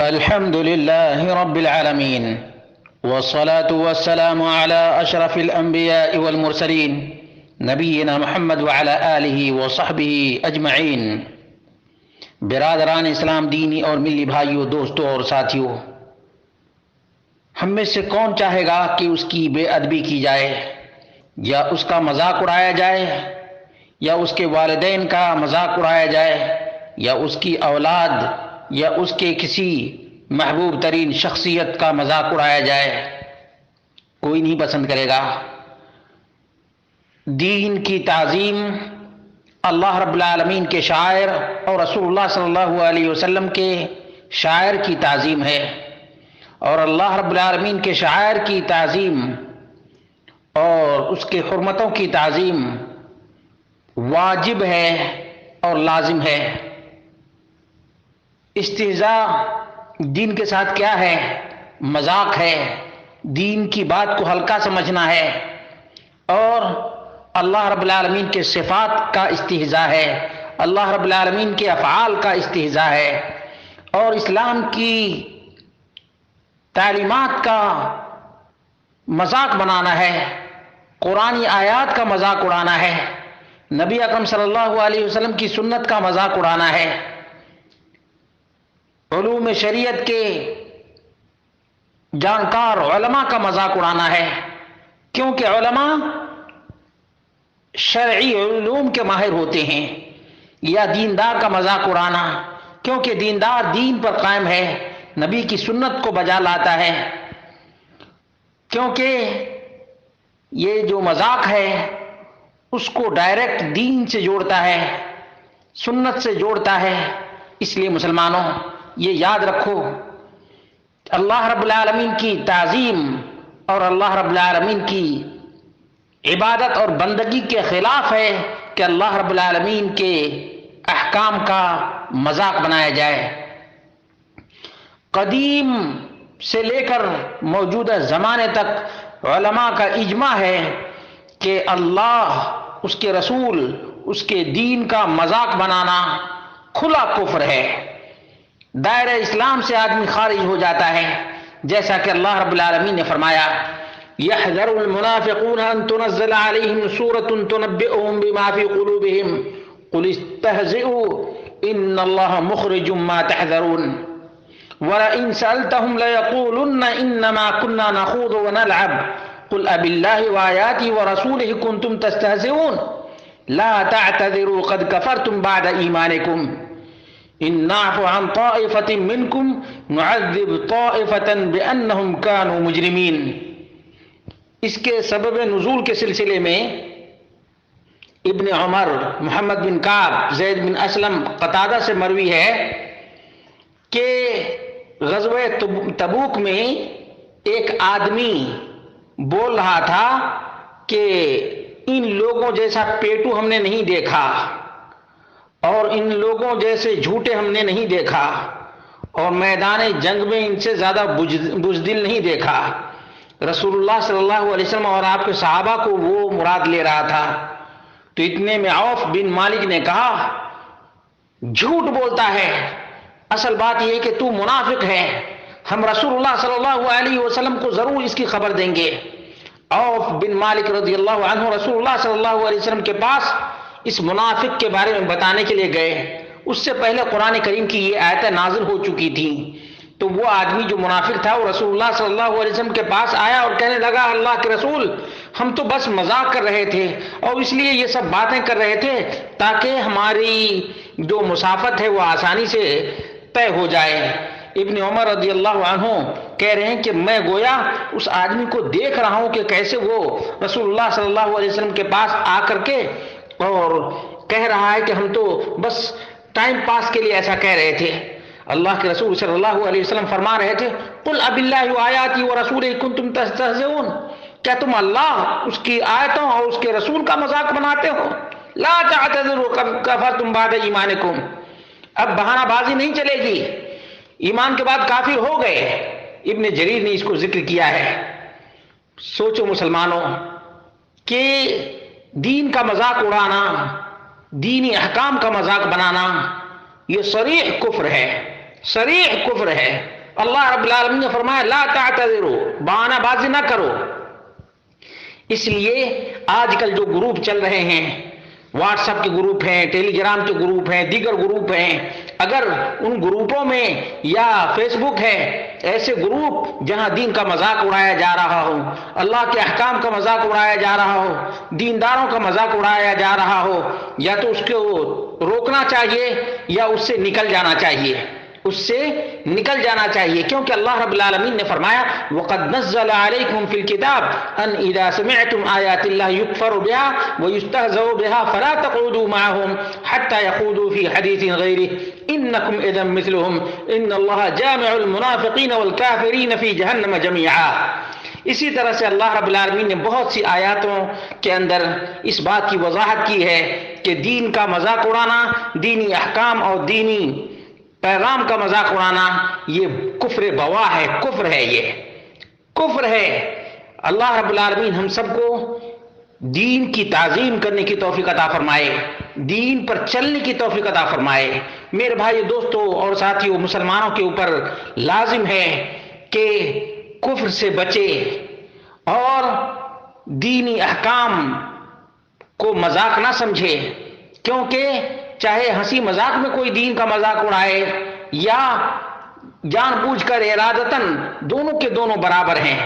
الحمد لله رب العالمين، والصلاة والسلام على أشرف الأنبياء والمرسلين نبینا محمد وعلى آلہ وصحبہ اجمعین۔ برادران اسلام، دینی اور ملی بھائیوں، دوستوں اور ساتھیوں، ہم میں سے کون چاہے گا کہ اس کی بے ادبی کی جائے، یا اس کا مذاق اڑایا جائے، یا اس کے والدین کا مذاق اڑایا جائے، یا اس کی اولاد یا اس کے کسی محبوب ترین شخصیت کا مذاق اڑایا جائے؟ کوئی نہیں پسند کرے گا۔ دین کی تعظیم اللہ رب العالمین کے شاعر اور رسول اللہ صلی اللہ علیہ وسلم کے شاعر کی تعظیم ہے، اور اللہ رب العالمین کے شاعر کی تعظیم اور اس کے حرمتوں کی تعظیم واجب ہے اور لازم ہے۔ استہزاء دین کے ساتھ کیا ہے؟ مذاق ہے، دین کی بات کو ہلکا سمجھنا ہے، اور اللہ رب العالمین کے صفات کا استہزاء ہے، اللہ رب العالمین کے افعال کا استہزاء ہے، اور اسلام کی تعلیمات کا مذاق بنانا ہے، قرآنی آیات کا مذاق اڑانا ہے، نبی اکرم صلی اللہ علیہ وسلم کی سنت کا مذاق اڑانا ہے، علوم شریعت کے جانکار علماء کا مذاق اڑانا ہے، کیونکہ علماء شرعی علوم کے ماہر ہوتے ہیں، یا دیندار کا مذاق اڑانا، کیونکہ دیندار دین پر قائم ہے، نبی کی سنت کو بجا لاتا ہے، کیونکہ یہ جو مذاق ہے اس کو ڈائریکٹ دین سے جوڑتا ہے، سنت سے جوڑتا ہے۔ اس لیے مسلمانوں، یہ یاد رکھو، اللہ رب العالمین کی تعظیم اور اللہ رب العالمین کی عبادت اور بندگی کے خلاف ہے کہ اللہ رب العالمین کے احکام کا مذاق بنایا جائے۔ قدیم سے لے کر موجودہ زمانے تک علماء کا اجماع ہے کہ اللہ، اس کے رسول، اس کے دین کا مذاق بنانا کھلا کفر ہے، دائرہ اسلام سے آدمی خارج ہو جاتا ہے، جیسا کہ اللہ رب العالمین نے فرمایا: يحذر المنافقون ان تنزل عليهم سورة تنبئهم بما في قلوبهم قل استهزئوا ان الله مخرج ما تحذرون ولئن سألتهم ليقولن انما كنا نخوض ونلعب قل أبالله وآياته ورسوله كنتم تستهزئون لا تعتذروا قد كفرتم بعد إيمانكم إن نعفو عن طائفة منكم نعذب طائفة بأنهم كانوا مجرمين۔ اس کے سبب نزول کے سلسلے میں ابن عمر، محمد بن کعب، زید بن اسلم، قتادہ سے مروی ہے کہ غزوہ تبوک میں ایک آدمی بول رہا تھا کہ ان لوگوں جیسا پیٹو ہم نے نہیں دیکھا، اور ان لوگوں جیسے جھوٹے ہم نے نہیں دیکھا، اور میدان جنگ میں ان سے زیادہ بزدل نہیں دیکھا۔ رسول اللہ صلی اللہ علیہ وسلم اور آپ کے صحابہ کو وہ مراد لے رہا تھا۔ تو اتنے میں عوف بن مالک نے کہا: جھوٹ بولتا ہے، اصل بات یہ کہ تو منافق ہے، ہم رسول اللہ صلی اللہ علیہ وسلم کو ضرور اس کی خبر دیں گے۔ عوف بن مالک رضی اللہ عنہ رسول اللہ صلی اللہ علیہ وسلم کے پاس اس منافق کے بارے میں بتانے کے لیے گئے۔ اس سے پہلے قرآن کریم کی یہ آیتیں نازل ہو چکی تھیں، تو وہ آدمی جو منافق تھا وہ رسول اللہ صلی اللہ علیہ وسلم کے پاس آیا اور کہنے لگا: اللہ کے رسول، ہم تو بس مذاق کر رہے تھے، اور اس لیے یہ سب باتیں کر رہے تھے تاکہ ہماری جو مسافت ہے وہ آسانی سے طے ہو جائے۔ ابن عمر رضی اللہ عنہ کہہ رہے ہیں کہ میں گویا اس آدمی کو دیکھ رہا ہوں کہ کیسے وہ رسول اللہ صلی اللہ علیہ وسلم کے پاس آ کر کے اور کہہ رہا ہے کہ ہم تو بس ٹائم پاس کے لیے ایسا کہہ رہے تھے۔ اللہ کے رسول صلی اللہ علیہ وسلم فرما رہے تھے: قل أبالله وآياته ورسوله كنتم تستهزئون، کیا تم اللہ، اس کی آیتوں اور اس کے رسول کا مذاق بناتے ہو؟ لا تعتذروا قد كفرتم بعد ایمانکم، اب بہانہ بازی نہیں چلے گی، ایمان کے بعد کافر ہو گئے۔ ابن جریر نے اس کو ذکر کیا ہے۔ سوچو مسلمانوں کہ دین کا مذاق اڑانا، دینی احکام کا مذاق بنانا، یہ صریح کفر ہے، صریح کفر ہے۔ اللہ رب العالمین نے فرمایا لا تعتذروا، بہانہ بازی نہ کرو۔ اس لیے آج کل جو گروپ چل رہے ہیں، واٹس ایپ کے گروپ ہیں، ٹیلی گرام کے گروپ ہیں، دیگر گروپ ہیں، اگر ان گروپوں میں یا فیس بک ہے ایسے گروپ جہاں دین کا مذاق اڑایا جا رہا ہو، اللہ کے احکام کا مذاق اڑایا جا رہا ہو، دینداروں کا مذاق اڑایا جا رہا ہو، یا تو اس کو روکنا چاہیے یا اس سے نکل جانا چاہیے، اس سے نکل جانا چاہیے، کیونکہ اللہ رب العالمین نے فرمایا وَقَدْ نَزَّلَ عَلَيْكُمْ فِي الْكِتَابِ أَنْ إِذَا سَمِعْتُمْ آيَاتِ اللَّهِ يُكْفَرُ بِهَا وَيُسْتَهْزَأُ بِهَا فَلَا تَقْعُدُوا مَعَهُمْ حَتَّى يَخُوضُوا فِي حَدِيثٍ غَيْرِهِ إِنَّكُمْ إِذًا مِثْلُهُمْ إِنَّ اللَّهَ جَامِعُ الْمُنَافِقِينَ وَالْكَافِرِينَ فِي جَهَنَّمَ جَمِيعًا۔ اسی طرح سے اللہ رب العالمین نے بہت سی آیاتوں کے اندر اس بات کی وضاحت کی ہے کہ دین کا مذاق اڑانا، دینی احکام اور دینی پیغام کا مذاق اڑانا یہ کفر بواح ہے، کفر ہے، یہ کفر ہے۔ اللہ رب العالمین ہم سب کو دین کی تعظیم کرنے کی توفیق عطا فرمائے، دین پر چلنے کی توفیق عطا فرمائے۔ میرے بھائی دوستوں اور ساتھیوں، مسلمانوں کے اوپر لازم ہے کہ کفر سے بچے اور دینی احکام کو مذاق نہ سمجھے، کیونکہ چاہے ہنسی مذاق میں کوئی دین کا مذاق اڑائے یا جان بوجھ کر ارادتاً، دونوں کے دونوں برابر ہیں،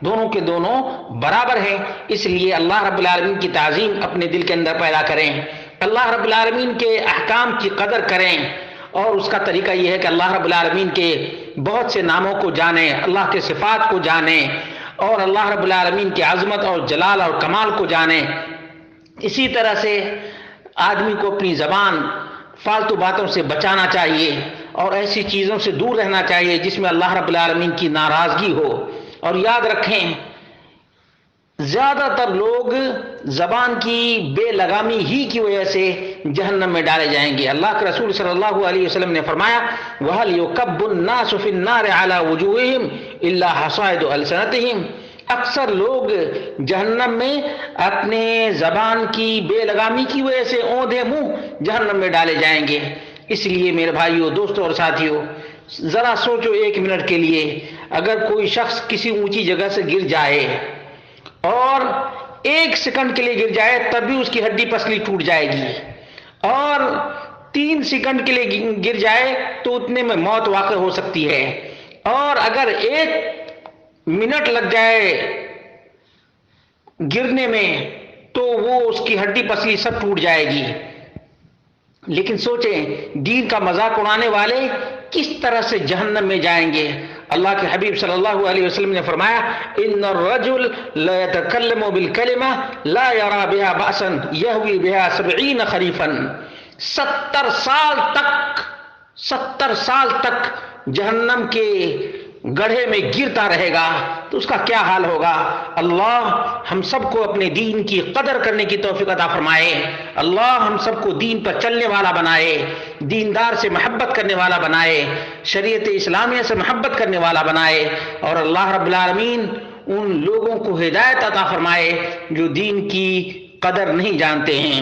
دونوں کے دونوں برابر ہیں۔ اس لیے اللہ رب العالمین کی تعظیم اپنے دل کے اندر پیدا کریں، اللہ رب العالمین کے احکام کی قدر کریں، اور اس کا طریقہ یہ ہے کہ اللہ رب العالمین کے بہت سے ناموں کو جانیں، اللہ کے صفات کو جانیں، اور اللہ رب العالمین کی عظمت اور جلال اور کمال کو جانیں۔ اسی طرح سے آدمی کو اپنی زبان فالتو باتوں سے بچانا چاہیے اور ایسی چیزوں سے دور رہنا چاہیے جس میں اللہ رب العالمین کی ناراضگی ہو۔ اور یاد رکھیں، زیادہ تر لوگ زبان کی بے لگامی ہی کی وجہ سے جہنم میں ڈالے جائیں گے۔ اللہ کے رسول صلی اللہ علیہ وسلم نے فرمایا وَهَلْ يُكَبُّ النَّاسُ فِي النَّارِ عَلَى وُجُوهِهِمْ إِلَّا حَصَائِدُ أَلْسِنَتِهِمْ۔ اکثر لوگ جہنم میں اپنے زبان کی بے لگامی کی وجہ سے اوندھے منہ جہنم میں ڈالے جائیں گے۔ اس لیے میرے بھائیوں، دوستوں اور ساتھیوں، ذرا سوچو ایک منٹ کے لیے، اگر کوئی شخص کسی اونچی جگہ سے گر جائے اور 1 سیکنڈ کے لیے گر جائے تب بھی اس کی ہڈی پسلی ٹوٹ جائے گی، اور 3 سیکنڈ کے لیے گر جائے تو اتنے میں موت واقع ہو سکتی ہے، اور اگر 1 منٹ لگ جائے گرنے میں تو وہ اس کی ہڈی پسلی سب ٹوٹ جائے گی۔ لیکن سوچیں، دین کا مذاق اڑانے والے کس طرح سے جہنم میں جائیں گے۔ اللہ کے حبیب صلی اللہ علیہ وسلم نے فرمایا ان الرجل لا يتكلم بالكلمة لا يرى بها بأسا يهوي بها 70 خريفا۔ 70 سال تک جہنم کے گڑھے میں گرتا رہے گا تو اس کا کیا حال ہوگا۔ اللہ ہم سب کو اپنے دین کی قدر کرنے کی توفیق عطا فرمائے، اللہ ہم سب کو دین پر چلنے والا بنائے، دیندار سے محبت کرنے والا بنائے، شریعت اسلامیہ سے محبت کرنے والا بنائے، اور اللہ رب العالمین ان لوگوں کو ہدایت عطا فرمائے جو دین کی قدر نہیں جانتے ہیں۔